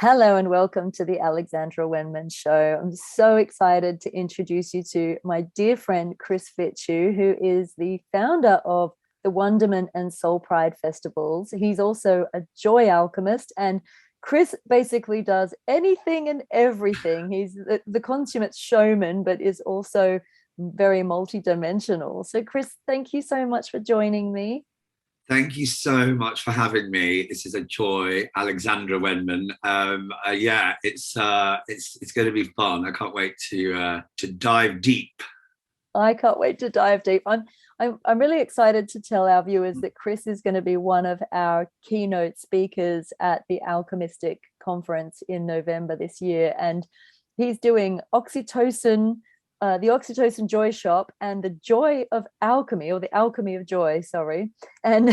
Hello and welcome to the Alexandra Wenman Show. I'm so excited to introduce you to my dear friend Chris Fitchew, who is the founder of the Wonderment and Soul Pride festivals. He's also a joy alchemist, and Chris basically does anything and everything. He's the consummate showman, but is also very multidimensional. So, Chris, thank you so much for joining me. Thank you so much for having me. This is a joy, Alexandra Wenman. Yeah, it's going to be fun. I can't wait to dive deep. I can't wait to dive deep. I'm really excited to tell our viewers that Chris is going to be one of our keynote speakers at the Alchemystic Conference in November this year, and he's doing oxytocin, the Oxytocin Joy Shop, and the Joy of Alchemy, or the Alchemy of Joy, sorry, and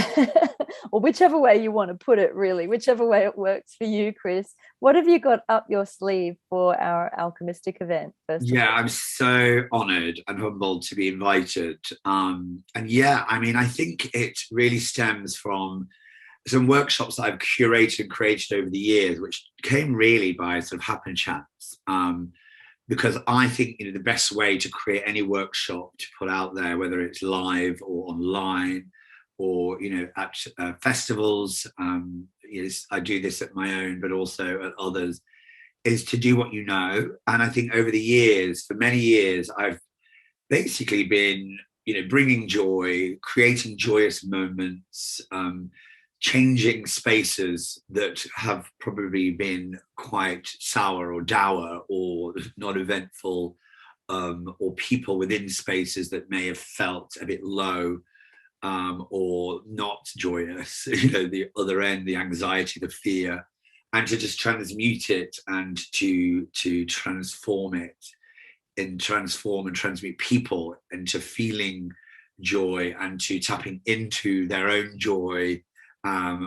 or whichever way you want to put it, really, whichever way it works for you, Chris. What have you got up your sleeve for our alchemistic event, first of Yeah, all? I'm so honoured and humbled to be invited. And yeah, I mean, I think it really stems from some workshops that I've curated and created over the years, which came really by sort of happen chance. Because I think the best way to create any workshop to put out there, whether it's live or online, or at festivals, I do this at my own, but also at others, is to do what you know. And I think over the years, for many years, I've basically been bringing joy, creating joyous moments, changing spaces that have probably been quite sour or dour or not eventful, or people within spaces that may have felt a bit low, or not joyous, the other end, the anxiety, the fear, and to just transmute it and to transform it and transform and transmute people into feeling joy and to tapping into their own joy,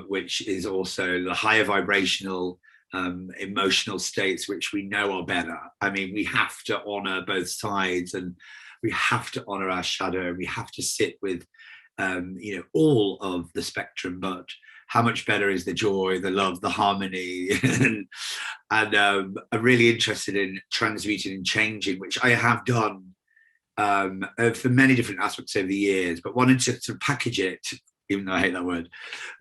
which is also the higher vibrational emotional states, which we know are better. I mean, we have to honor both sides, and we have to honor our shadow, and we have to sit with all of the spectrum, but how much better is the joy, the love, the harmony. And I'm really interested in transmuting and changing, which I have done for many different aspects over the years, but wanted to sort of package it, even though I hate that word,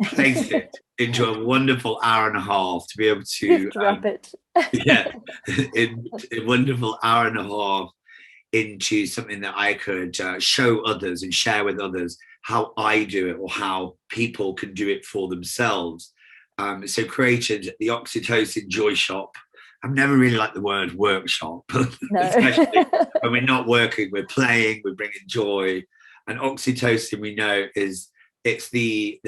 place it into a wonderful hour and a half to be able to Gift wrap it. yeah, in a wonderful hour and a half into something that I could show others and share with others how I do it, or how people can do it for themselves. So created the Oxytocin Joy Shop. I've never really liked the word workshop, No. especially when we're not working, we're playing, we're bringing joy. And oxytocin, we know, it's the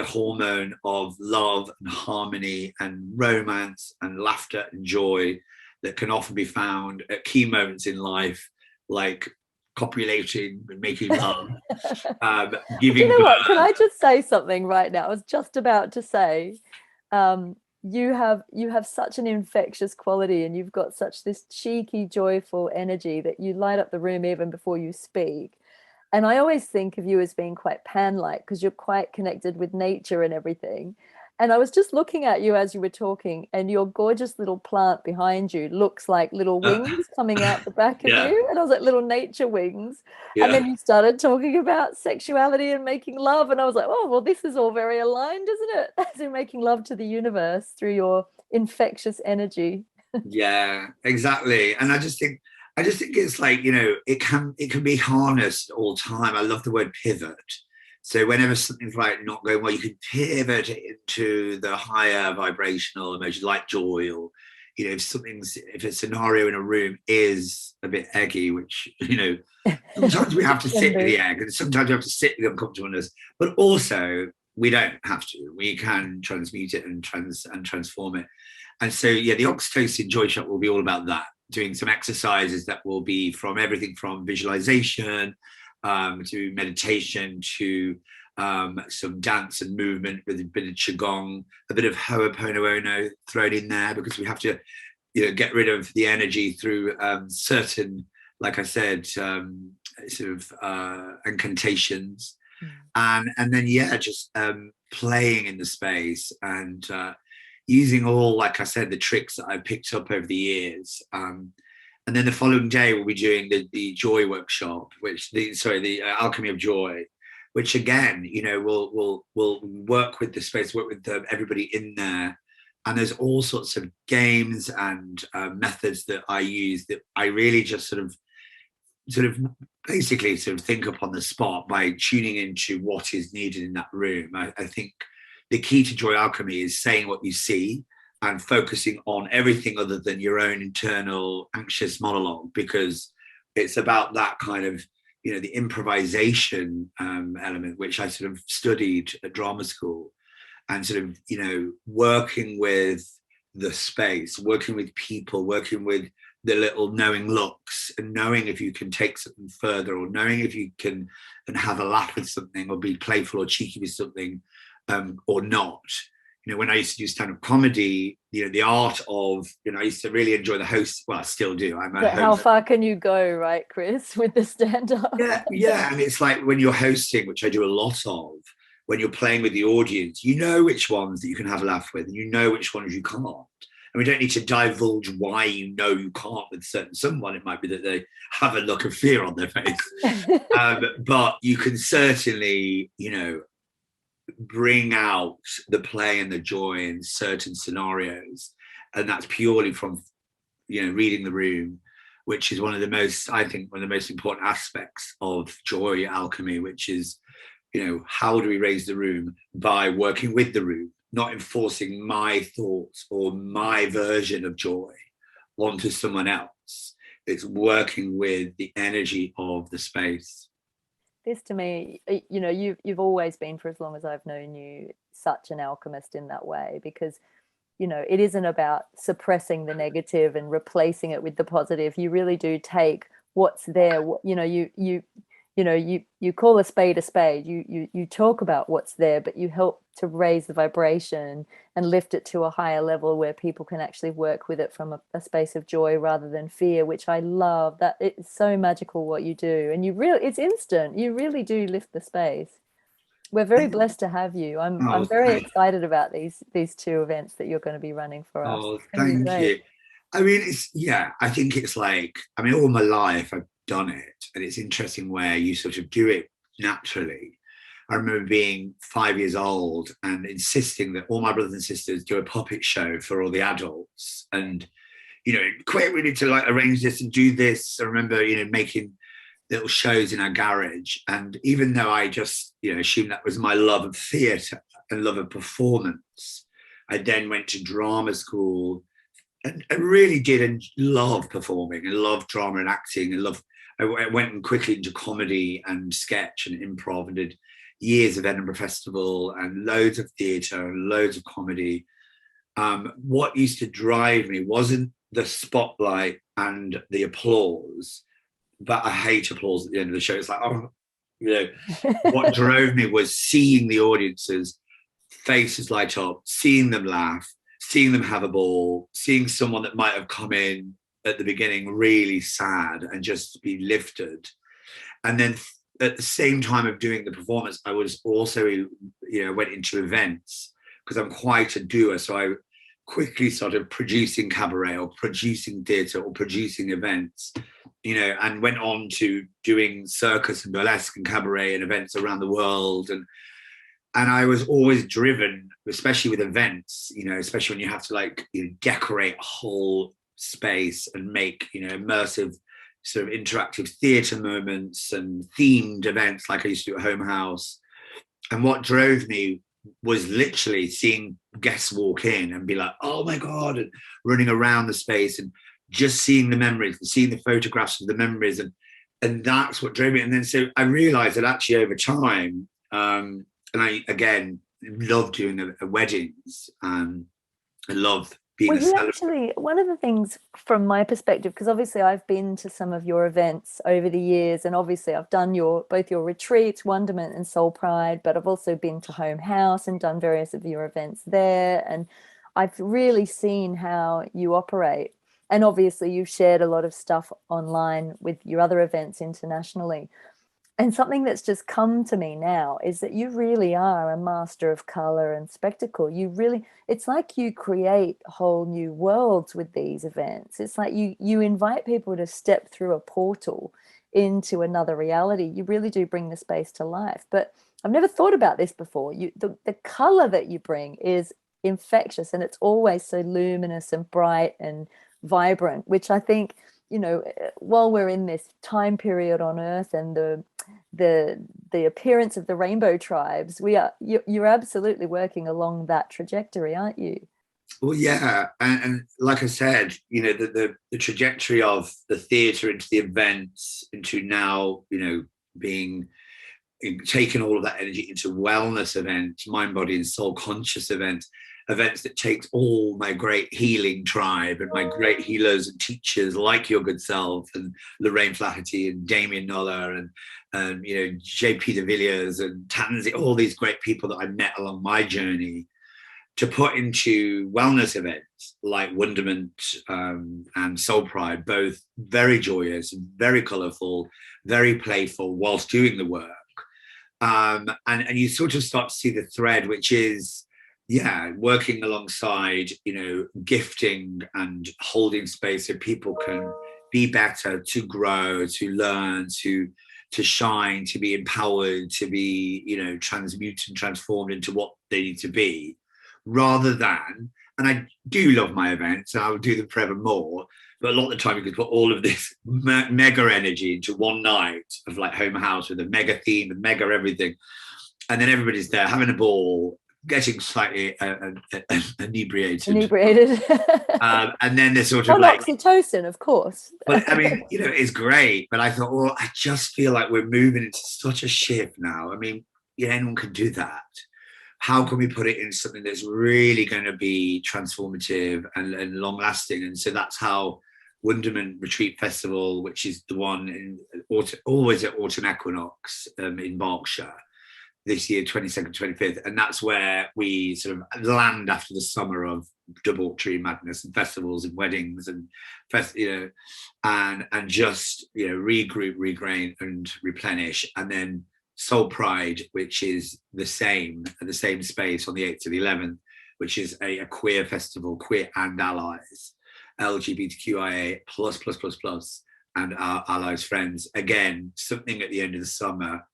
hormone of love and harmony and romance and laughter and joy that can often be found at key moments in life, like copulating and making love, Do you giving know what? Can birth. I just say something right now? I was just about to say, you have such an infectious quality, and you've got such this cheeky, joyful energy that you light up the room even before you speak. And I always think of you as being quite pan-like because you're quite connected with nature and everything. And I was just looking at you as you were talking, and your gorgeous little plant behind you looks like little wings coming out the back of Yeah, you. And I was like, little nature wings. And yeah. then you started talking about sexuality and making love. And I was like, oh, well, this is all very aligned, isn't it? As in making love to the universe through your infectious energy. Yeah, exactly. And I just think it's like, it can be harnessed all the time. I love the word pivot. So whenever something's like not going well, you can pivot it into the higher vibrational emotions like joy, or if a scenario in a room is a bit eggy, which sometimes we have to Can sit with be. the egg, and sometimes we have to sit with the uncomfortableness, but also we don't have to. We can transmute it and transform it. And so, yeah, the Oxytocin Joy Shop will be all about that, doing some exercises that will be from everything from visualization, to meditation, to some dance and movement with a bit of Qigong, a bit of Ho'oponopono thrown in there, because we have to, get rid of the energy through certain, like I said, sort of incantations. Mm. And then, yeah, just playing in the space, and using all, like I said, the tricks that I've picked up over the years. And then the following day, we'll be doing the joy workshop, the alchemy of joy, which again, will work with the space, work with everybody in there. And there's all sorts of games and methods that I use that I really just sort of basically think up on the spot by tuning into what is needed in that room. I think the key to joy alchemy is saying what you see and focusing on everything other than your own internal anxious monologue, because it's about that kind of, the improvisation element, which I sort of studied at drama school, and sort of, working with the space, working with people, working with the little knowing looks, and knowing if you can take something further, or knowing if you can and have a laugh with something, or be playful or cheeky with something, or not. When I used to do stand-up comedy, the art of, I used to really enjoy the host. Well, I still do. I'm a host. How far can you go, right, Chris, with the stand-up? Yeah. And it's like when you're hosting, which I do a lot of, when you're playing with the audience, you know which ones that you can have a laugh with, and you know which ones you can't. And we don't need to divulge why you can't with someone. It might be that they have a look of fear on their face. But you can certainly, bring out the play and the joy in certain scenarios. And that's purely from, reading the room, which is one of the most important aspects of joy alchemy, which is, how do we raise the room? By working with the room, not enforcing my thoughts or my version of joy onto someone else. It's working with the energy of the space. This to me, you've always been, for as long as I've known you, such an alchemist in that way, because, it isn't about suppressing the negative and replacing it with the positive. You really do take what's there. You call a spade a spade. You talk about what's there, but you help to raise the vibration and lift it to a higher level where people can actually work with it from a space of joy rather than fear, which I love. That it's so magical what you do, and it's instant. You really do lift the space. We're very blessed to have you. I'm very excited about these two events that you're going to be running for us. Oh, thank you. I mean, I think it's like, all my life I've done it, and it's interesting where you sort of do it naturally. I remember being 5 years old and insisting that all my brothers and sisters do a puppet show for all the adults, and quick, we need to arrange this and do this. I remember making little shows in our garage, and even though I just assumed that was my love of theatre and love of performance, I then went to drama school and really did and love performing and love drama and acting and I went quickly into comedy and sketch and improv, and did years of Edinburgh Festival and loads of theatre and loads of comedy. What used to drive me wasn't the spotlight and the applause, but I hate applause at the end of the show. It's like, what drove me was seeing the audience's faces light up, seeing them laugh, seeing them have a ball, seeing someone that might have come in at the beginning really sad and just be lifted. And then at the same time of doing the performance, I was also, went into events, because I'm quite a doer. So I quickly started producing cabaret or producing theatre or producing events, and went on to doing circus and burlesque and cabaret and events around the world. And I was always driven, especially with events, especially when you have to decorate a whole space and make, immersive sort of interactive theatre moments and themed events like I used to do at Home House. And what drove me was literally seeing guests walk in and be like, oh my God, and running around the space and just seeing the memories and seeing the photographs of the memories. And that's what drove me. And then so I realized that actually over time, and I, again, love doing the weddings. I love being a celebrant. Actually, one of the things from my perspective, because obviously I've been to some of your events over the years, and obviously I've done both your retreats, Wonderment and Soul Pride, but I've also been to Home House and done various of your events there. And I've really seen how you operate. And obviously you've shared a lot of stuff online with your other events internationally. And something that's just come to me now is that you really are a master of color and spectacle. You really, it's like you create whole new worlds with these events. It's like you invite people to step through a portal into another reality. You really do bring the space to life. But I've never thought about this before. The color that you bring is infectious, and it's always so luminous and bright and vibrant, which I think, while we're in this time period on Earth and the appearance of the rainbow tribes, you're absolutely working along that trajectory, aren't you? Well, yeah, and like I said, the trajectory of the theatre into the events, into now, being taking all of that energy into wellness events, mind, body, and soul conscious events that takes all my great healing tribe and my great healers and teachers like your good self and Lorraine Flaherty and Damien Noller and JP de Villiers and Tansy, all these great people that I met along my journey, to put into wellness events like Wonderment and Soul Pride, both very joyous, very colourful, very playful whilst doing the work. And you sort of start to see the thread, which is, working alongside, gifting and holding space so people can be better, to grow, to learn, to shine, to be empowered, to be, transmuted and transformed into what they need to be, rather than, and I do love my events and I will do them forevermore, but a lot of the time you could put all of this mega energy into one night of like home house with a mega theme and mega everything. And then everybody's there having a ball, getting slightly inebriated. And then there's sort of like oxytocin, of course. But I mean, it's great. But I thought, well, I just feel like we're moving into such a shift now. I mean, anyone can do that. How can we put it in something that's really going to be transformative and long lasting? And so that's how Wonderment Retreat Festival, which is the one in always at autumn equinox in Berkshire, this year, 22nd, 25th. And that's where we sort of land after the summer of debauchery, madness, and festivals and weddings and and just regroup, regrain, and replenish. And then Soul Pride, which is the same space on the 8th to the 11th, which is a queer festival, queer and allies, LGBTQIA plus, and our allies, friends. Again, something at the end of the summer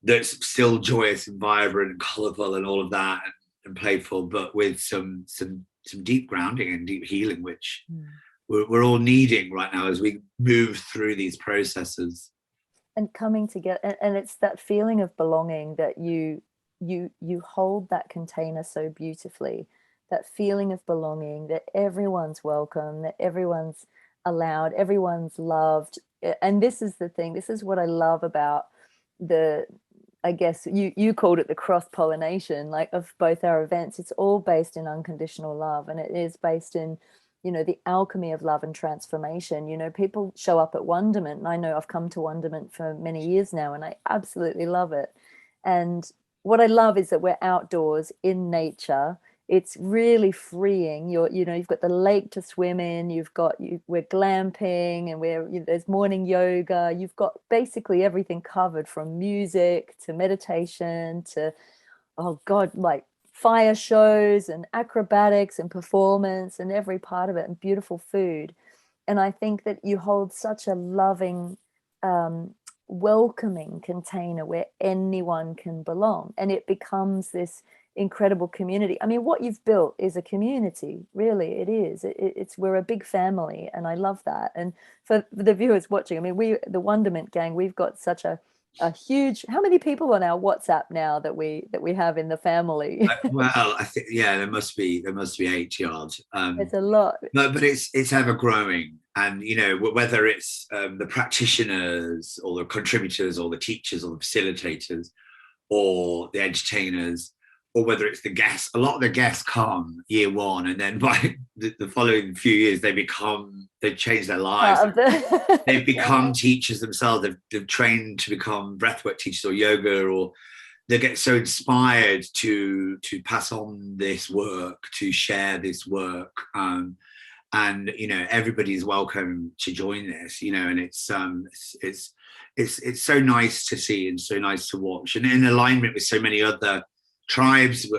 that's still joyous and vibrant and colourful and all of that and playful, but with some deep grounding and deep healing, which we're all needing right now as we move through these processes. And coming together, and it's that feeling of belonging that you hold that container so beautifully, that feeling of belonging, that everyone's welcome, that everyone's allowed, everyone's loved. And this is the thing, this is what I love about I guess you called it the cross-pollination, like, of both our events. It's all based in unconditional love, and it is based in the alchemy of love and transformation. People show up at Wonderment, and I know I've come to Wonderment for many years now, and I absolutely love it. And what I love is that we're outdoors in nature. It's really freeing. You've got the lake to swim in. We're glamping, and there's morning yoga. You've got basically everything covered, from music to meditation to, oh God, like fire shows and acrobatics and performance and every part of it, and beautiful food. And I think that you hold such a loving, welcoming container where anyone can belong, and it becomes this incredible community. I mean, what you've built is a community, really. It is. We're a big family, and I love that. And for the viewers watching, I mean, the Wonderment gang, we've got such a huge, how many people on our WhatsApp now that we have in the family? Well, I think there must be 80 odd. It's a lot. But it's ever growing, and whether it's the practitioners or the contributors or the teachers or the facilitators or the entertainers, or whether it's the guests. A lot of the guests come year one, and then by the following few years, they've changed their lives. They've become teachers themselves. They've trained to become breathwork teachers or yoga, or they get so inspired to pass on this work, to share this work. and everybody's welcome to join this, and it's so nice to see and so nice to watch, and in alignment with so many other tribes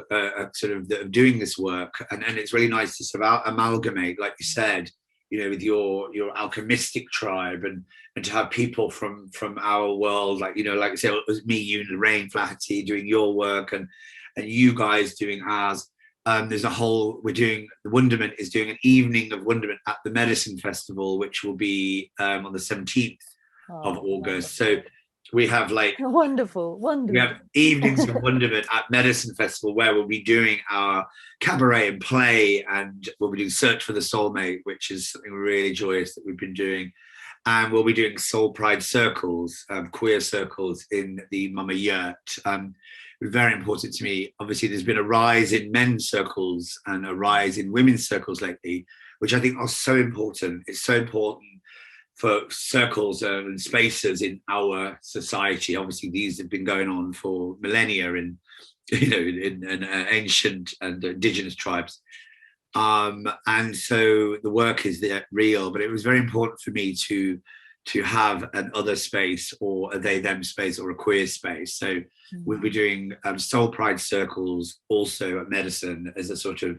sort of that are doing this work, and it's really nice to sort of amalgamate, like you said, with your alchemistic tribe, and to have people from our world, like like I said, it was me, you, and Lorraine Flaherty doing your work, and you guys doing ours. There's the Wonderment is doing an evening of Wonderment at the Medicine Festival, which will be on the 17th of August. So we have wonderful. We have evenings of Wonderment at Medicine Festival, where we'll be doing our cabaret and play, and we'll be doing Search for the Soulmate, which is something really joyous that we've been doing. And we'll be doing Soul Pride circles, queer circles in the Mama Yurt. Very important to me. Obviously, there's been a rise in men's circles and a rise in women's circles lately, which I think are so important. It's so important for circles and spaces in our society. Obviously, these have been going on for millennia in ancient and indigenous tribes. And so the work is there real, but it was very important for me to have an other space, or a they-them space, or a queer space. So we'll be doing Soul Pride circles also at Medicine as a sort of,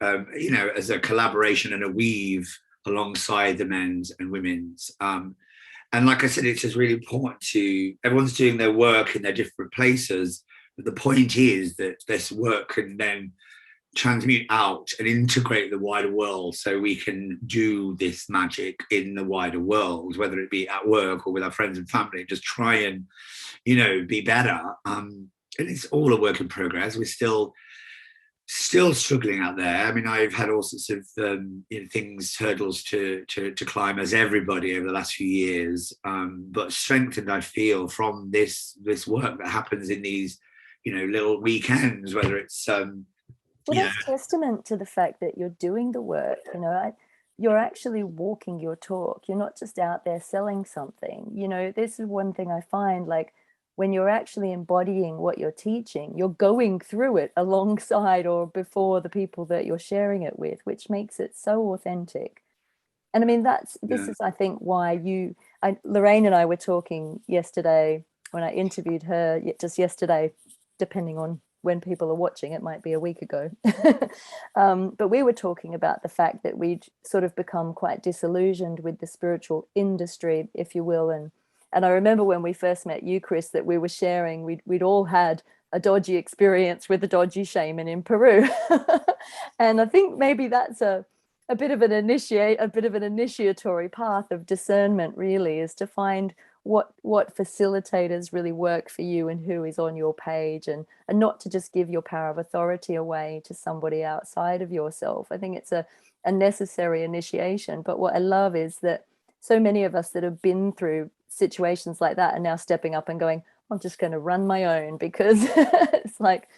as a collaboration and a weave alongside the men's and women's. And like I said, it's just really important everyone's doing their work in their different places. But the point is that this work can then transmute out and integrate the wider world, so we can do this magic in the wider world, whether it be at work or with our friends and family. Just try and be better, and it's all a work in progress. We're still struggling out there. I mean, I've had all sorts of hurdles to climb, as everybody, over the last few years, but strengthened, I feel, from this work that happens in these little weekends, whether it's well, that's testament to the fact that you're doing the work. You're actually walking your talk. You're not just out there selling something. This is one thing I find, like, when you're actually embodying what you're teaching, you're going through it alongside or before the people that you're sharing it with, which makes it so authentic. And I mean, this is, I think, why Lorraine and I were talking yesterday when I interviewed her, just yesterday, depending on when people are watching, it might be a week ago. But we were talking about the fact that we'd sort of become quite disillusioned with the spiritual industry, if you will. And I remember when we first met you, Chris, that we were sharing, we'd all had a dodgy experience with a dodgy shaman in Peru. And I think maybe that's a bit of an initiatory path of discernment, really, is to find what facilitators really work for you and who is on your page, and not to just give your power of authority away to somebody outside of yourself. I think it's a necessary initiation. But what I love is that so many of us that have been through situations like that are now stepping up and going, I'm just going to run my own, because it's like,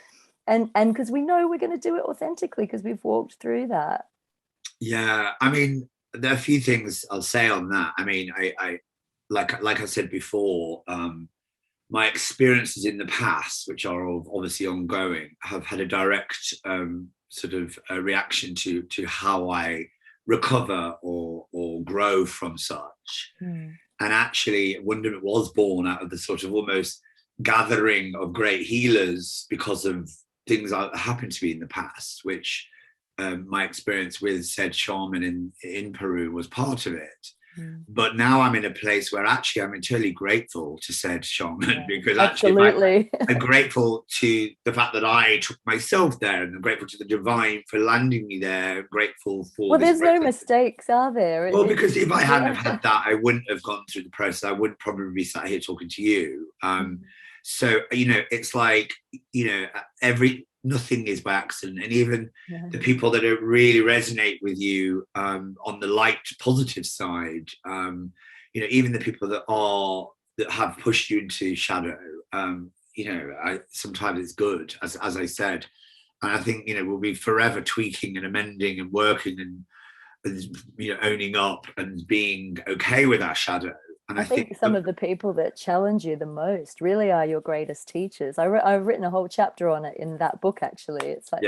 and because we know we're going to do it authentically because we've walked through that. Yeah, I mean, there are a few things I'll say on that. I mean, I like I said before, my experiences in the past, which are obviously ongoing, have had a direct sort of a reaction to how I recover or grow from such. And actually, Wonderment was born out of the sort of almost gathering of great healers because of things that happened to me in the past, which my experience with said shaman in Peru was part of it. But now I'm in a place where actually I'm entirely grateful to said shaman, because actually I'm grateful to the fact that I took myself there, and I'm grateful to the divine for landing me there. I'm grateful for. Well, there's no mistakes, are there? Well, because if I hadn't have had that, I wouldn't have gone through the process. I wouldn't probably be sat here talking to you. So, it's like, nothing is by accident. And even the people that don't really resonate with you on the light, positive side, even the people that have pushed you into shadow, sometimes it's good, as I said. And I think, we'll be forever tweaking and amending and working and owning up and being okay with our shadow. And I think some of the people that challenge you the most really are your greatest teachers. I've written a whole chapter on it in that book, actually. It's like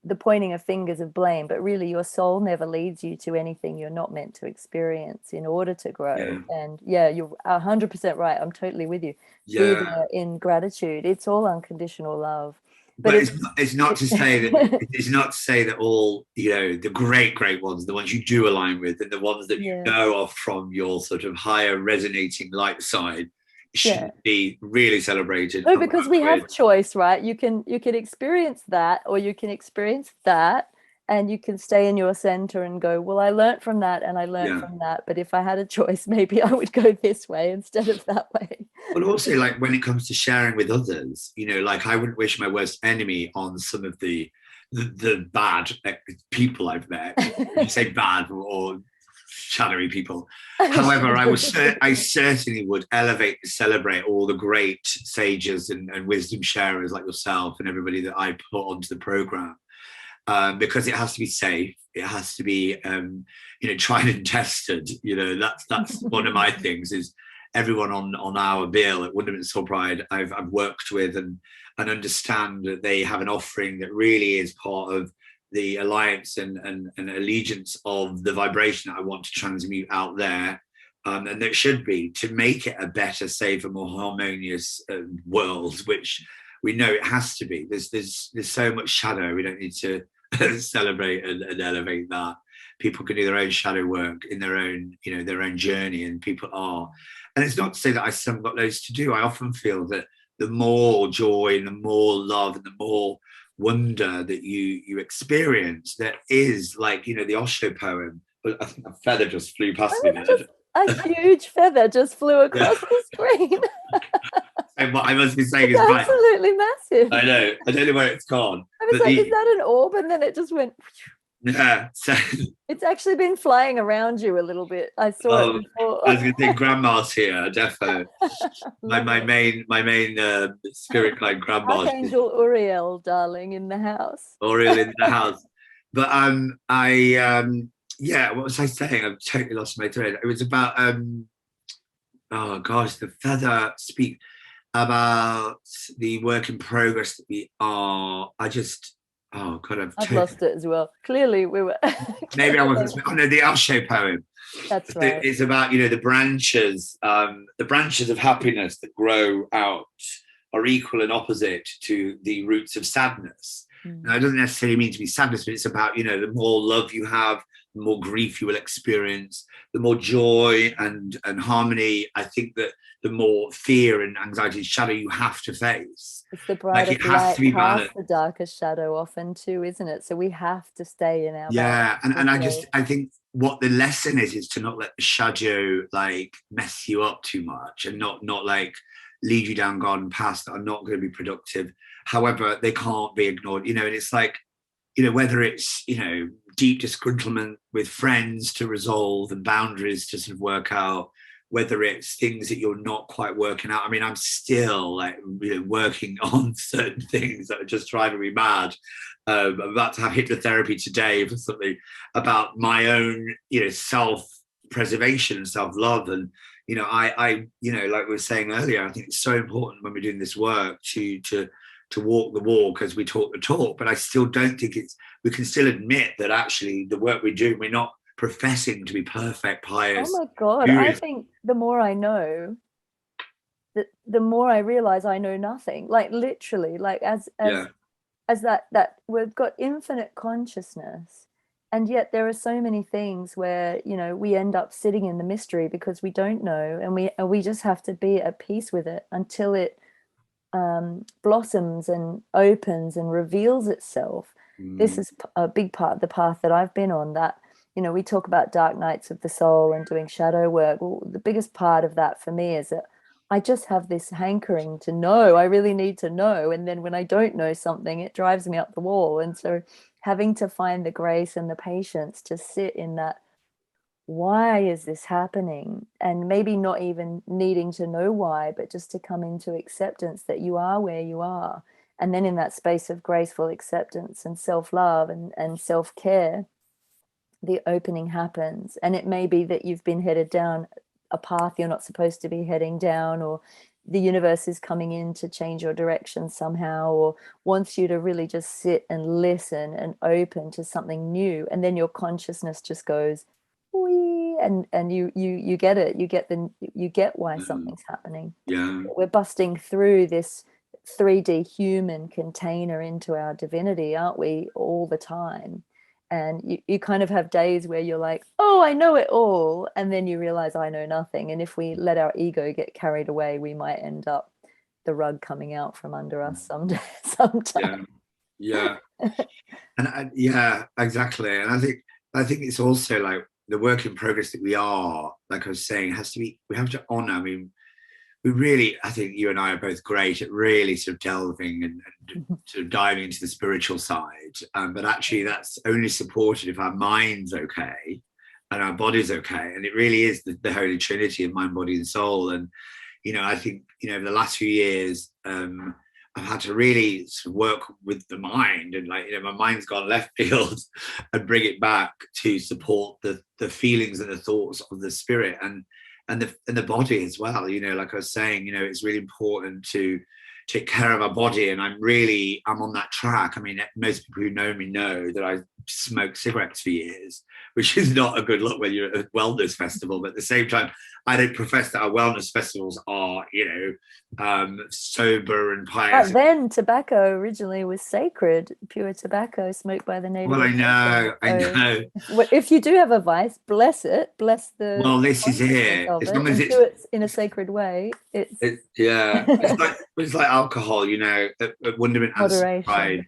the pointing of fingers of blame, but really your soul never leads you to anything you're not meant to experience in order to grow. Yeah. And yeah, you're 100% right. I'm totally with you. Be Yeah. there in gratitude. It's all unconditional love. But it's not to say that it's not to say that all, you know, the great ones, the ones you do align with, and the ones that you know are from your sort of higher resonating light side should be really celebrated. No, because we have choice, right? You can experience that, or you can experience that, and you can stay in your center and go, well, I learned from that and I learned from that, but if I had a choice, maybe I would go this way instead of that way. But also, like, when it comes to sharing with others, you know, like, I wouldn't wish my worst enemy on some of the bad people I've met. You say bad or shadowy people. However, I certainly would elevate and celebrate all the great sages and wisdom sharers like yourself and everybody that I put onto the program. Because it has to be safe. It has to be, you know, tried and tested. You know, that's one of my things is everyone on our bill at Wonderment Soul Pride I've worked with and understand that they have an offering that really is part of the alliance and allegiance of the vibration that I want to transmute out there. And that should be to make it a better, safer, more harmonious world, which we know it has to be. There's so much shadow. We don't need to celebrate and elevate that. People can do their own shadow work in their own, you know, their own journey, and people are. And it's not to say that I still haven't got loads to do. I often feel that the more joy and the more love and the more wonder that you experience, that is, like, you know, the Osho poem. But I think a feather just flew past me there. A huge feather just flew across the screen. And what I must be saying it's is absolutely massive. I know. I don't know where it's gone. I was like, is that an orb? And then it just went. Yeah. So it's actually been flying around you a little bit. I saw it before. I was going to say, Grandma's here, defo. my main spirit guide, Grandma's. Archangel Uriel, darling, in the house. Uriel in the house. But yeah, what was I saying? I've totally lost my thread. It was about oh gosh, the feather speak about the work in progress that we are. Oh God, I've lost it as well. Clearly, we were. Maybe I wasn't. Oh no, the Osho poem. That's right. It's about, you know, the branches of happiness that grow out are equal and opposite to the roots of sadness. Now, it doesn't necessarily mean to be sadness, but it's about, you know, the more love you have, the more grief you will experience, the more joy and harmony. I think that the more fear and anxiety and shadow you have to face. It's the brightest light past the darkest shadow often too, isn't it? So we have to stay in our and I think what the lesson is to not let the shadow like mess you up too much and not like lead you down garden paths that are not going to be productive. However, they can't be ignored, you know. And it's like, you know, whether it's, you know, deep disgruntlement with friends to resolve and boundaries to sort of work out, whether it's things that you're not quite working out. I mean, I'm still, like, you know, working on certain things that are just driving me mad. I'm about to have hypnotherapy today for something about my own, you know, self-preservation and self-love. And, you know, I, you know, like we were saying earlier, I think it's so important when we're doing this work to walk the walk as we talk the talk. But I still don't think we can still admit that actually the work we do, we're not professing to be perfect, pious. Oh my God, I think the more I know, the more I realize I know nothing. Like, literally, like as that we've got infinite consciousness, and yet there are so many things where, you know, we end up sitting in the mystery because we don't know, and we just have to be at peace with it until it blossoms and opens and reveals itself. This is a big part of the path that I've been on, that, you know, we talk about dark nights of the soul and doing shadow work. Well, the biggest part of that for me is that I just have this hankering to know. I really need to know. And then when I don't know something, it drives me up the wall. And so having to find the grace and the patience to sit in that, why is this happening? And maybe not even needing to know why, but just to come into acceptance that you are where you are. And then in that space of graceful acceptance and self-love and self-care, the opening happens. And it may be that you've been headed down a path you're not supposed to be heading down, or the universe is coming in to change your direction somehow, or wants you to really just sit and listen and open to something new, and then your consciousness just goes wee, and you get it, you get why something's happening. Yeah. We're busting through this 3D human container into our divinity, aren't we, all the time? And you kind of have days where you're like, oh, I know it all, and then you realize I know nothing. And if we let our ego get carried away, we might end up the rug coming out from under us sometime. Yeah. And yeah, exactly. And I think it's also like the work in progress that we are, like I was saying, has to be, we have to honor. I mean, we really, I think you and I are both great at really sort of delving and sort of diving into the spiritual side. But actually that's only supported if our mind's okay and our body's okay. And it really is the Holy Trinity of mind, body and soul. And, you know, I think, you know, over the last few years, I've had to really sort of work with the mind, and like, you know, my mind's gone left field and bring it back to support the feelings and the thoughts of the spirit and the body as well. You know, like I was saying, you know, it's really important to take care of our body, and I'm on that track. I mean, most people who know me know that I smoked cigarettes for years, which is not a good look when you're at a wellness festival. But at the same time, I don't profess that our wellness festivals are, you know, sober and pious. But then tobacco originally was sacred, pure tobacco smoked by the native. Well, I know. If you do have a vice, bless it, bless the. Well, this is it. As long as do it in a sacred way, it's like alcohol, you know. At Wonderment and moderation.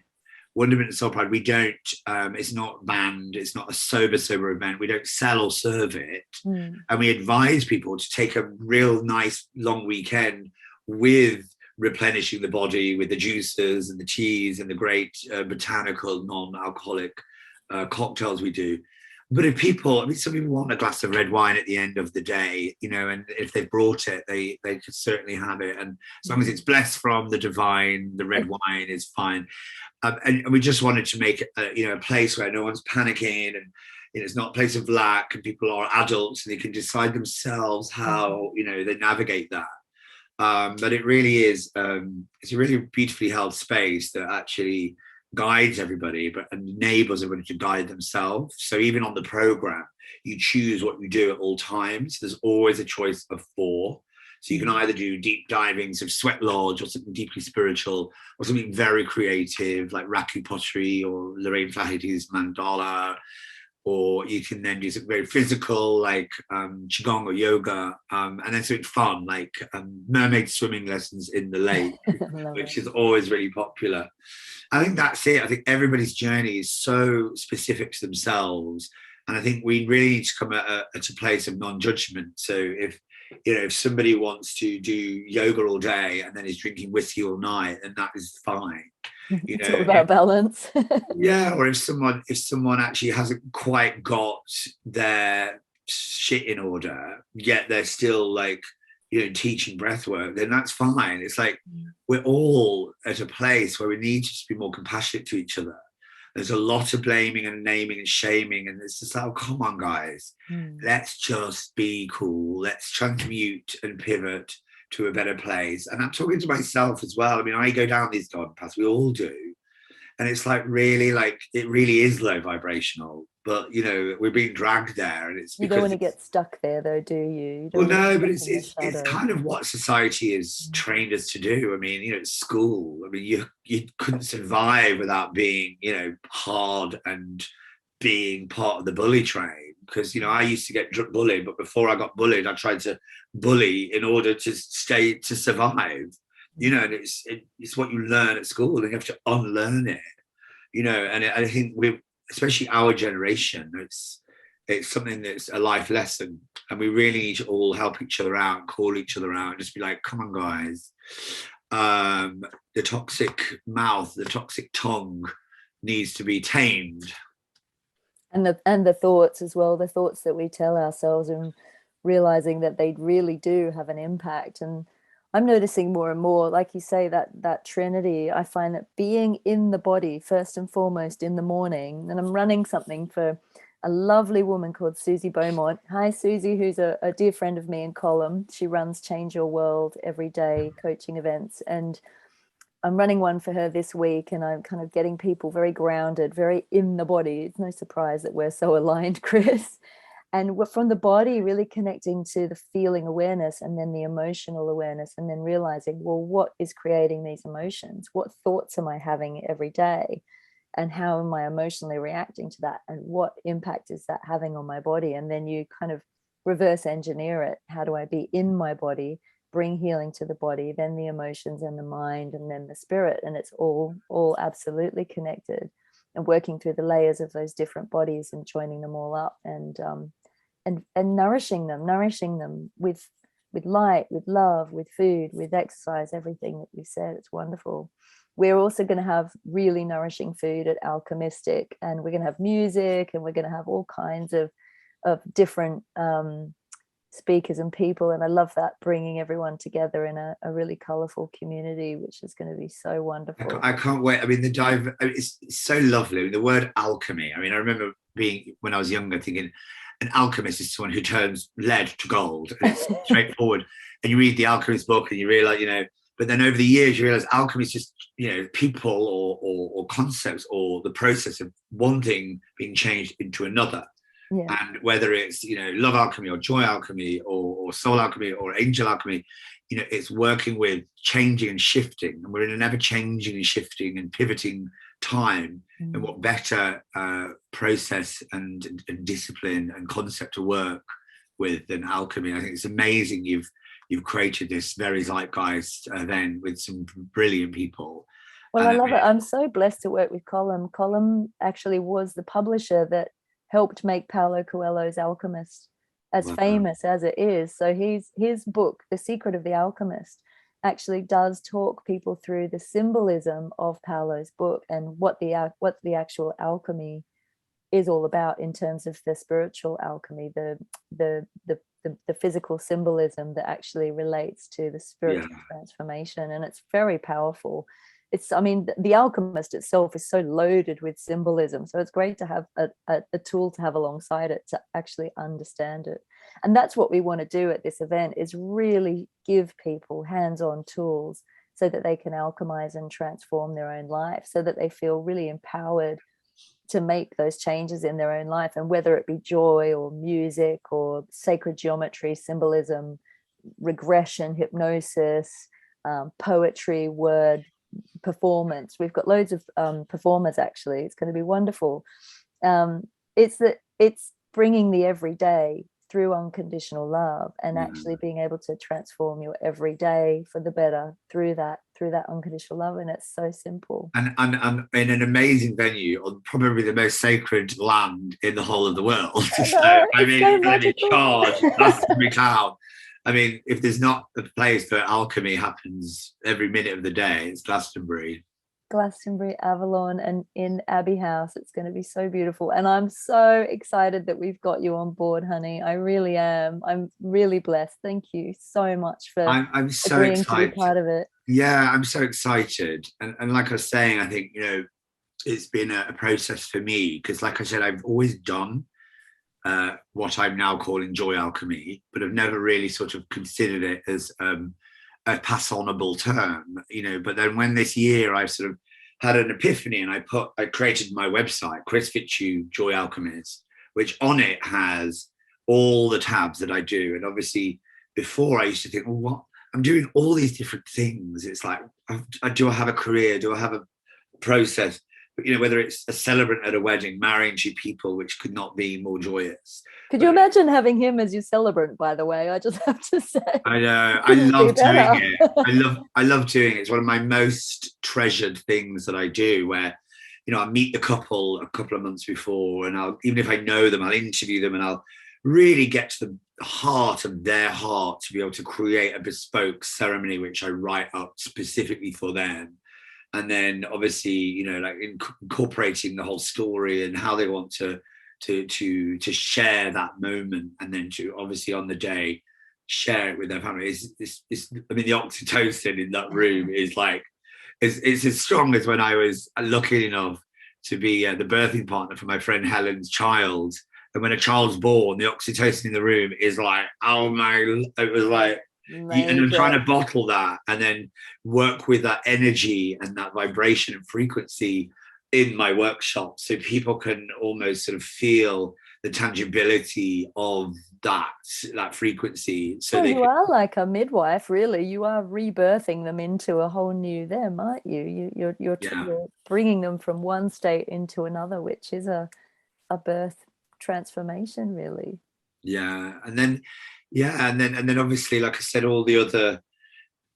Wonderment and Soul Pride, we don't, it's not banned, it's not a sober event, we don't sell or serve it. And we advise people to take a real nice long weekend with replenishing the body with the juices and the teas and the great botanical non-alcoholic cocktails we do. But if people, I mean, some people want a glass of red wine at the end of the day, you know, and if they've brought it, they could certainly have it. And as long as it's blessed from the divine, the red wine is fine. And we just wanted to make it, you know, a place where no one's panicking, and you know, it's not a place of lack, and people are adults and they can decide themselves how, you know, they navigate that. But it really is, it's a really beautifully held space that actually guides everybody, but enables everybody to guide themselves. So even on the program, you choose what you do at all times. There's always a choice of 4. So you can either do deep divings of Sweat Lodge, or something deeply spiritual, or something very creative like Raku pottery or Lorraine Flaherty's mandala, or you can then do something very physical like Qigong or yoga, and then something fun like mermaid swimming lessons in the lake, which is always really popular. I think that's it. I think everybody's journey is so specific to themselves, and I think we really need to come at a place of non-judgment. So if, you know, if somebody wants to do yoga all day and then is drinking whiskey all night, then that is fine. You know, talk about balance. Yeah, or if someone actually hasn't quite got their shit in order, yet they're still like, you know, teaching breath work, then that's fine. It's like we're all at a place where we need to just be more compassionate to each other. There's a lot of blaming and naming and shaming, and it's just like, oh, come on, guys, let's just be cool. Let's transmute and pivot to a better place. And I'm talking to myself as well. I mean, I go down these garden paths, we all do. And it's like, really, like, it really is low vibrational. But, you know, we're being dragged there. And it's because... You don't want to get stuck there, though, do you? Well, no, but it's kind of what society has trained us to do. I mean, you know, at school, I mean, you couldn't survive without being, you know, hard and being part of the bully train. Because, you know, I used to get bullied, but before I got bullied, I tried to bully in order to survive. You know, and it's what you learn at school, and you have to unlearn it. You know, and I think especially our generation, it's something that's a life lesson, and we really need to all help each other out, call each other out, and just be like, come on, guys. The toxic mouth, the toxic tongue needs to be tamed. And the thoughts as well, the thoughts that we tell ourselves, and realizing that they really do have an impact. And I'm noticing more and more, like you say, that Trinity. I find that being in the body first and foremost in the morning, and I'm running something for a lovely woman called Susie Beaumont. Hi, Susie, who's a dear friend of me in Column. She runs Change Your World every day coaching events. And I'm running one for her this week, and I'm kind of getting people very grounded, very in the body. It's no surprise that we're so aligned, Chris. And we're from the body, really connecting to the feeling awareness and then the emotional awareness, and then realizing, well, what is creating these emotions? What thoughts am I having every day? And how am I emotionally reacting to that? And what impact is that having on my body? And then you kind of reverse engineer it. How do I be in my body, bring healing to the body, then the emotions and the mind, and then the spirit? And it's all absolutely connected, and working through the layers of those different bodies and joining them all up, and nourishing them with light, with love, with food, with exercise, everything that you said. It's wonderful. We're also going to have really nourishing food at Alchemystic, and we're going to have music, and we're going to have all kinds of different speakers and people. And I love that, bringing everyone together in a really colorful community, which is going to be so wonderful. I can't wait. I mean, it's so lovely. I mean, the word alchemy, I mean, I remember being, when I was younger, thinking an alchemist is someone who turns lead to gold. And it's straightforward. And you read the Alchemist book and you realize, but then over the years you realize alchemy is just, people or concepts, or the process of one thing being changed into another. Yeah. And whether it's, love alchemy or joy alchemy or soul alchemy or angel alchemy, it's working with changing and shifting. And we're in an ever changing and shifting and pivoting time. And what better process and discipline and concept to work with than alchemy. I think it's amazing you've created this very zeitgeist event with some brilliant people. Well, I love it. I'm so blessed to work with Column. Column actually was the publisher that helped make Paulo Coelho's Alchemist as famous as it is. So his book, The Secret of the Alchemist, actually does talk people through the symbolism of Paulo's book and what the actual alchemy is all about in terms of the spiritual alchemy, the physical symbolism that actually relates to the spiritual transformation. And it's very powerful. The Alchemist itself is so loaded with symbolism. So it's great to have a tool to have alongside it to actually understand it. And that's what we want to do at this event, is really give people hands-on tools so that they can alchemize and transform their own life, so that they feel really empowered to make those changes in their own life. And whether it be joy or music or sacred geometry, symbolism, regression, hypnosis, poetry, word, performance. We've got loads of performers, actually. It's going to be wonderful. It's bringing the everyday through unconditional love, and actually being able to transform your everyday for the better through that unconditional love. And it's so simple. And in an amazing venue on probably the most sacred land in the whole of the world. Charged, Glastonbury town. I mean, if there's not a place where alchemy happens every minute of the day, it's Glastonbury. Glastonbury, Avalon, and in Abbey House. It's going to be so beautiful. And I'm so excited that we've got you on board, honey. I really am. I'm really blessed. Thank you so much for I'm so agreeing excited to be part of it. Yeah, I'm so excited. And like I was saying, I think, it's been a process for me, because like I said, I've always done what I'm now calling joy alchemy, but I've never really sort of considered it as a pass-onable term, but then when this year I sort of had an epiphany, and I created my website, Chris Fitchew Joy Alchemist, which on it has all the tabs that I do. And obviously before I used to think, well, what, I'm doing all these different things. It's like, do I have a career? Do I have a process? But, whether it's a celebrant at a wedding, marrying two people, which could not be more joyous. Could you imagine having him as your celebrant, by the way? I just have to say. I know. I love doing it. I love doing it. It's one of my most treasured things that I do, where, I meet the couple a couple of months before, and even if I know them, I'll interview them, and I'll really get to the heart of their heart to be able to create a bespoke ceremony, which I write up specifically for them. And then obviously, like incorporating the whole story and how they want to share that moment, and then to obviously on the day share it with their family. The oxytocin in that room is like, it's as strong as when I was lucky enough to be the birthing partner for my friend Helen's child. And when a child's born, the oxytocin in the room is like, oh my, it was like, and I'm trying to bottle that and then work with that energy and that vibration and frequency in my workshop so people can almost sort of feel the tangibility of that frequency. So you are like a midwife, really. You are rebirthing them into a whole new them, aren't you? You're bringing them from one state into another, which is a birth transformation, really. And then obviously, like I said, all the other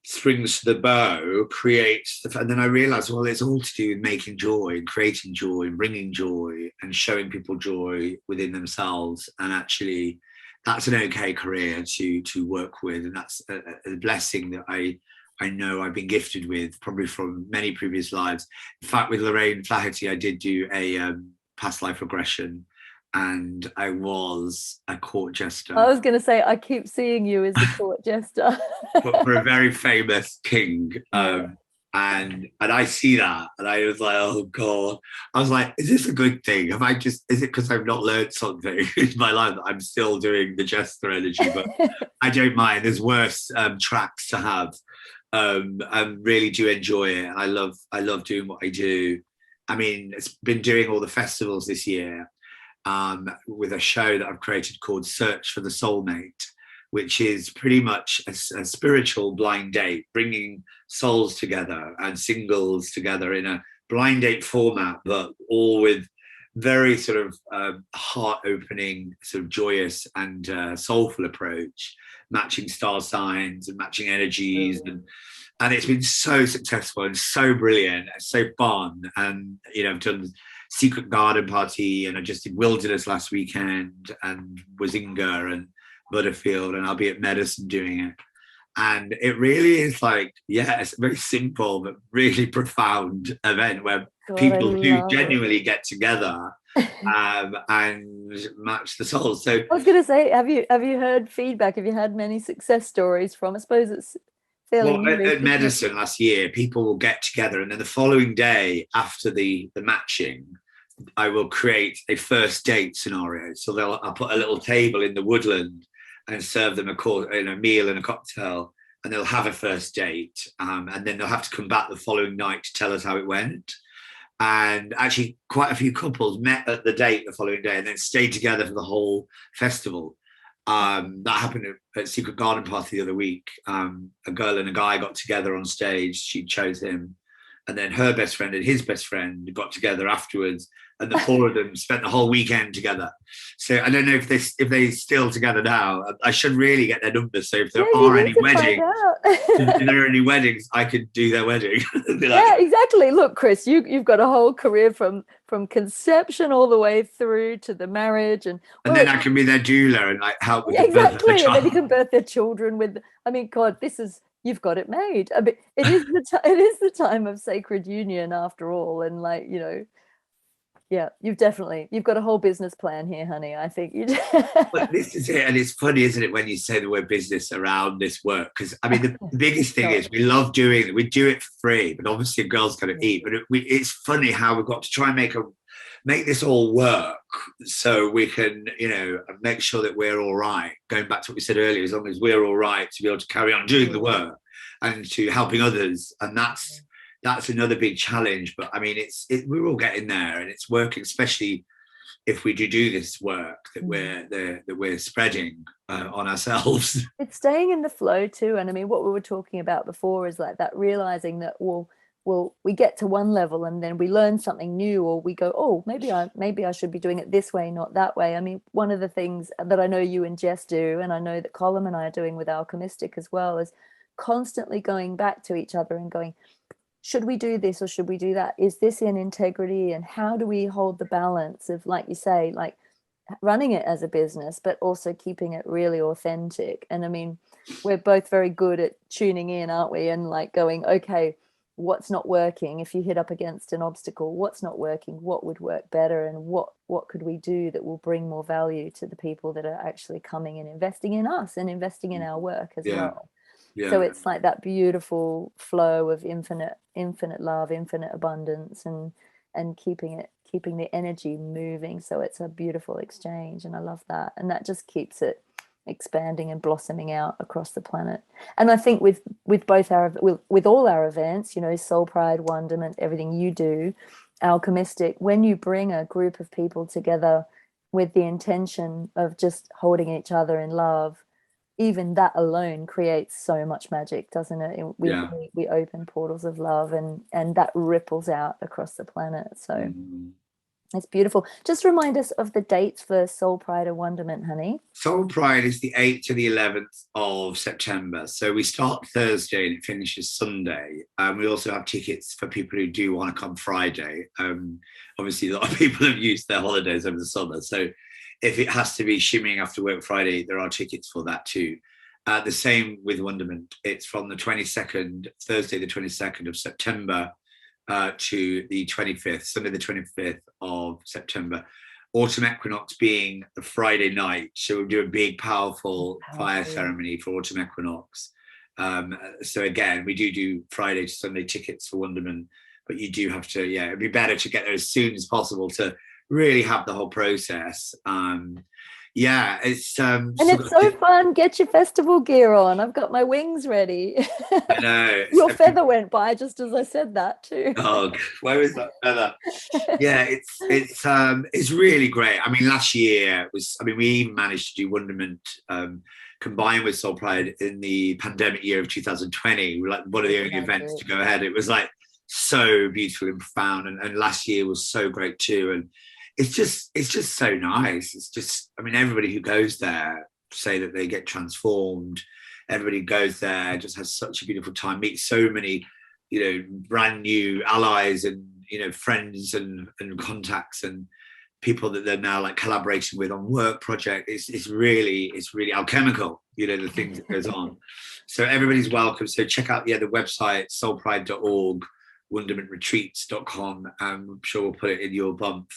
strings to the bow creates and then I realized, well, it's all to do with making joy and creating joy and bringing joy and showing people joy within themselves. And actually that's an okay career to work with, and that's a blessing that I know I've been gifted with, probably from many previous lives. In fact, with Lorraine Flaherty, I did do a past life regression, and I was a court jester. I was going to say, I keep seeing you as a court jester. for a very famous king. And I see that, and I was like, oh God. I was like, is this a good thing? Is it because I've not learned something in my life that I'm still doing the jester energy? But I don't mind. There's worse tracks to have. I really do enjoy it. I love doing what I do. I mean, it's been doing all the festivals this year with a show that I've created called Search for the Soulmate, which is pretty much a spiritual blind date, bringing souls together and singles together in a blind date format, but all with very sort of heart-opening, sort of joyous and soulful approach, matching star signs and matching energies. And it's been so successful and so brilliant and so fun. And, I've done Secret Garden Party, and I just did Wilderness last weekend, and Wazinga and Butterfield, and I'll be at Medicine doing it. And it really is like, it's a very simple but really profound event where people do genuinely get together and match the souls. So I was going to say, have you heard feedback? Have you had many success stories from? I suppose it's fairly new. At Medicine last year, people will get together, and then the following day after the matching, I will create a first date scenario. So I'll put a little table in the woodland and serve them a meal and a cocktail, and they'll have a first date, and then they'll have to come back the following night to tell us how it went. And actually quite a few couples met at the date the following day and then stayed together for the whole festival. That happened at Secret Garden Party the other week. A girl and a guy got together on stage. She chose him, and then her best friend and his best friend got together afterwards, and the four of them spent the whole weekend together. So I don't know if they're still together now. I should really get their numbers. So if there are any weddings, if there are any weddings, I could do their wedding. Exactly. Look, Chris, you've got a whole career from conception all the way through to the marriage, and then I can be their doula and like help with the birth of the child. And then you can birth their children with. I mean, God, you've got it made. I mean, it is the time of sacred union after all, and you've got a whole business plan here, honey. I think you. But this is it, and it's funny, isn't it, when you say the word business around this work? Because I mean, the biggest thing is we love doing it. We do it for free, but obviously, a girl's got to eat. But it's funny how we've got to try and make this all work, so we can, make sure that we're all right. Going back to what we said earlier, as long as we're all right to be able to carry on doing the work and to helping others, and that's another big challenge. But I mean, we're all getting there, and it's working, especially if we do this work that we're spreading on ourselves. It's staying in the flow too. And I mean, what we were talking about before is like that, realizing that we get to one level and then we learn something new, or we go, oh, maybe I should be doing it this way, not that way. I mean, one of the things that I know you and Jess do, and I know that Colin and I are doing with Alchemystic as well, is constantly going back to each other and going, should we do this or should we do that? Is this in integrity? And how do we hold the balance of, like you say, like running it as a business, but also keeping it really authentic? And I mean, we're both very good at tuning in, aren't we? And like going, okay, what's not working? If you hit up against an obstacle, what's not working? What would work better? And what could we do that will bring more value to the people that are actually coming and investing in us and investing in our work as well? Yeah. So it's like that beautiful flow of infinite love, infinite abundance, and keeping keeping the energy moving, so it's a beautiful exchange. And I love that, and that just keeps it expanding and blossoming out across the planet. And I think with both our with all our events, you know, Soul Pride, Wonderment, everything you do, Alchemystic, when you bring a group of people together with the intention of just holding each other in love, even that alone creates so much magic, doesn't it? We open portals of love, and that ripples out across the planet. So it's beautiful. Just remind us of the dates for Soul Pride and Wonderment, honey. Soul Pride is the 8th to the 11th of September. So we start Thursday and it finishes Sunday. We also have tickets for people who do want to come Friday. Obviously, a lot of people have used their holidays over the summer. So if it has to be shimmying after work Friday, there are tickets for that too. The same with Wonderment. It's from the 22nd, Thursday, the 22nd of September to the 25th, Sunday, the 25th of September. Autumn equinox being the Friday night. So we'll do a big, powerful fire ceremony for autumn equinox. So again, we do Friday to Sunday tickets for Wonderment, but you do have to, it'd be better to get there as soon as possible to really have the whole process. It's and it's so fun. Get your festival gear on. I've got my wings ready. I know. Your feather went by just as I said that too. Oh, where is that feather? Yeah, it's really great. I mean, last year we even managed to do Wonderment combined with Soul Pride in the pandemic year of 2020. We're like one of the only events to go ahead. It was like so beautiful and profound, and last year was so great too. And it's just so nice. It's just, I mean, everybody who goes there say that they get transformed. Everybody goes there, just has such a beautiful time, meets so many, brand new allies and, friends and contacts and people that they're now like collaborating with on work project. It's really alchemical, the things that goes on. So everybody's welcome. So check out, the website, soulpride.org, wondermentretreats.com. I'm sure we'll put it in your bump.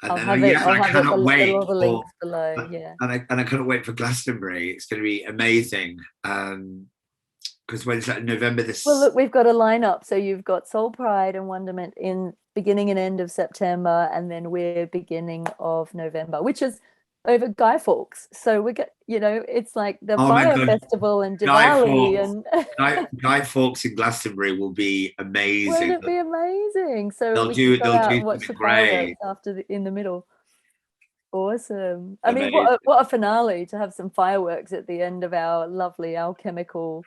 And I cannot wait. And I cannot wait for Glastonbury. It's going to be amazing. Because when is that? November this. Well, look, we've got a lineup. So you've got Soul Pride and Wonderment in beginning and end of September, and then we're beginning of November, which is over Guy Fawkes. So we get, it's like the Fire Festival and Diwali and Guy Fawkes in Glastonbury will be amazing. Won't it be amazing? So they'll do watch the fireworks in the middle. Awesome. I mean, what a finale to have some fireworks at the end of our lovely alchemical.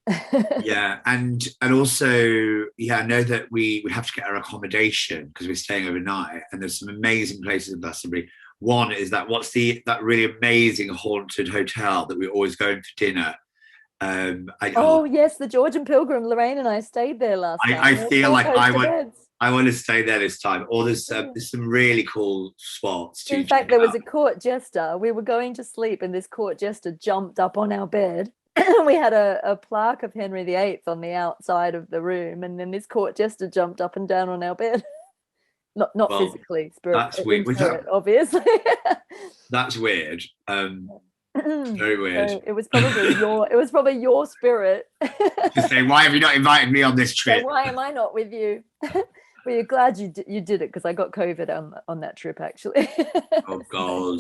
And also, I know that we have to get our accommodation because we're staying overnight, and there's some amazing places in Glastonbury. One is that that really amazing haunted hotel that we're always going for dinner. Yes, the Georgian Pilgrim. Lorraine and I stayed there last night. I feel like I want to stay there this time. Or there's some really cool spots too. In fact, there was a court jester. We were going to sleep, and this court jester jumped up on our bed. We had a plaque of Henry VIII on the outside of the room, and then this court jester jumped up and down on our bed. Not physically, spirit, obviously. That's weird. Very weird. So it was probably your spirit. To say, why have you not invited me on this trip? So why am I not with you? Well, you're glad you did it, because I got COVID on that trip, actually. Oh God.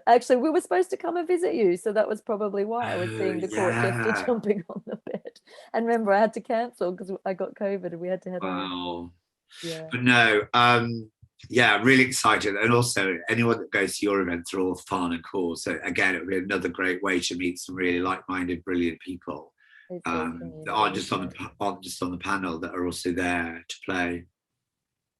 Actually, we were supposed to come and visit you, so that was probably why I was seeing the court jester jumping on the bed. And remember, I had to cancel because I got COVID and we had to head home. But no, really excited. And also, anyone that goes to your events are all fun and cool. So again, it would be another great way to meet some really like-minded, brilliant people that aren't just on the panel, that are also there to play.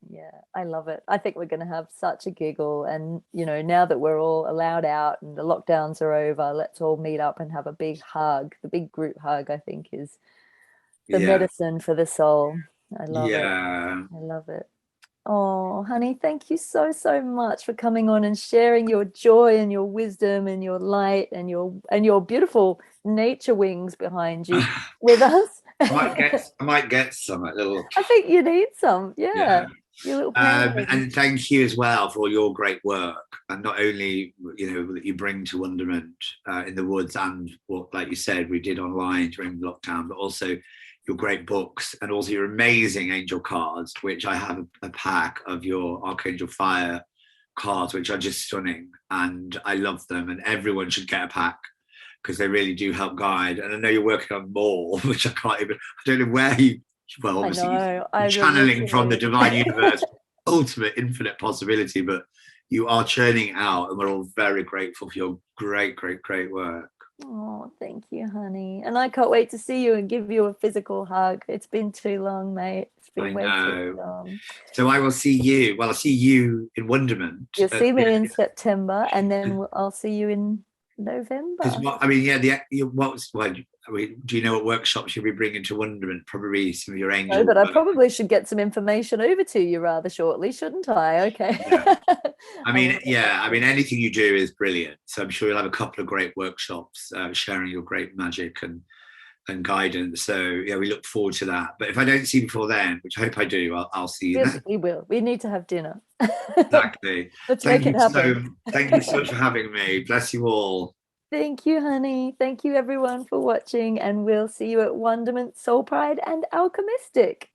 Yeah, I love it. I think we're going to have such a giggle. And, now that we're all allowed out and the lockdowns are over, let's all meet up and have a big hug. The big group hug, I think, is the medicine for the soul. I love it. I love it. Oh, honey, thank you so, so much for coming on and sharing your joy and your wisdom and your light and your beautiful nature wings behind you with us. I might get some little. I think you need some. Yeah. Your little and thank you as well for all your great work, and not only that you bring to Wonderment in the woods, and what, like you said, we did online during lockdown, but also your great books, and also your amazing angel cards, which I have a pack of your Archangel Fire cards, which are just stunning, and I love them, and everyone should get a pack because they really do help guide. And I know you're working on more, which I don't know where you, well, obviously you're channeling from the divine universe, ultimate infinite possibility, but you are churning out, and we're all very grateful for your great work. Oh, thank you, honey. And I can't wait to see you and give you a physical hug. It's been too long, mate. It's been way too long. So I will see you. Well, I'll see you in Wonderment. You'll see me in September, and then I'll see you in November. I mean, yeah. Do you know what workshops you'll be bringing to Wonderment? Probably some of your angel. No, but I probably should get some information over to you rather shortly, shouldn't I? Okay. Yeah. I mean, anything you do is brilliant. So I'm sure you'll have a couple of great workshops sharing your great magic and guidance. So yeah, we look forward to that. But if I don't see you before then, which I hope I do, I'll see you then. We will. We need to have dinner. Exactly. Let's make it happen. Thank you so much for having me. Bless you all. Thank you, honey. Thank you, everyone, for watching. And we'll see you at Wonderment, Soul Pride, and Alchemystic.